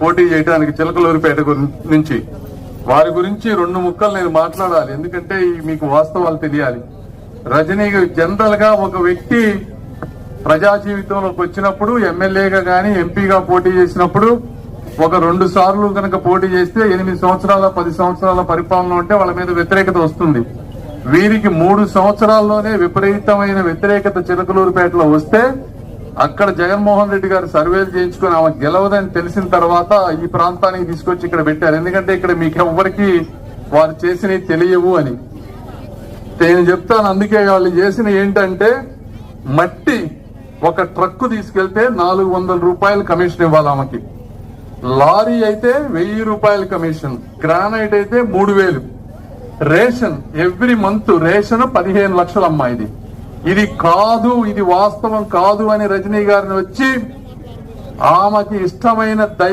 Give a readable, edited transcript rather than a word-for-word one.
పోటీ చేయడానికి చిలకలూరిపేట నుంచి వారి గురించి 2 ముక్కలు నేను మాట్లాడాలి. ఎందుకంటే మీకు వాస్తవాలు తెలియాలి. రజనీ జనరల్ గా ఒక వ్యక్తి ప్రజా జీవితంలోకి వచ్చినప్పుడు ఎమ్మెల్యేగా గాని ఎంపీగా పోటీ చేసినప్పుడు ఒక 2 సార్లు కనుక పోటీ చేస్తే 8 సంవత్సరాల 10 సంవత్సరాల పరిపాలన ఉంటే వాళ్ళ మీద వ్యతిరేకత వస్తుంది. వీరికి 3 సంవత్సరాల్లోనే విపరీతమైన వ్యతిరేకత చిలకలూరిపేటలో వస్తే అక్కడ జగన్మోహన్ రెడ్డి గారు సర్వేలు చేయించుకుని ఆమె గెలవదని తెలిసిన తర్వాత ఈ ప్రాంతానికి తీసుకొచ్చి ఇక్కడ పెట్టారు. ఎందుకంటే ఇక్కడ మీకు ఎవ్వరికి వారు చేసినవి తెలియవు అని నేను చెప్తాను. అందుకే వాళ్ళు చేసిన ఏంటంటే మట్టి ఒక ట్రక్కు తీసుకెళ్తే 400 రూపాయలు కమిషన్ ఇవ్వాలి ఆమెకి. లారీ అయితే 1000 రూపాయల కమిషన్, గ్రానైట్ అయితే 3000. రేషన్ ఎవ్రీ మంత్ రేషన్ 15 లక్షలు అమ్మా. ఇది కాదు, ఇది వాస్తవం కాదు అని రజనీ గారిని వచ్చి ఆమెకి ఇష్టమైన దైవ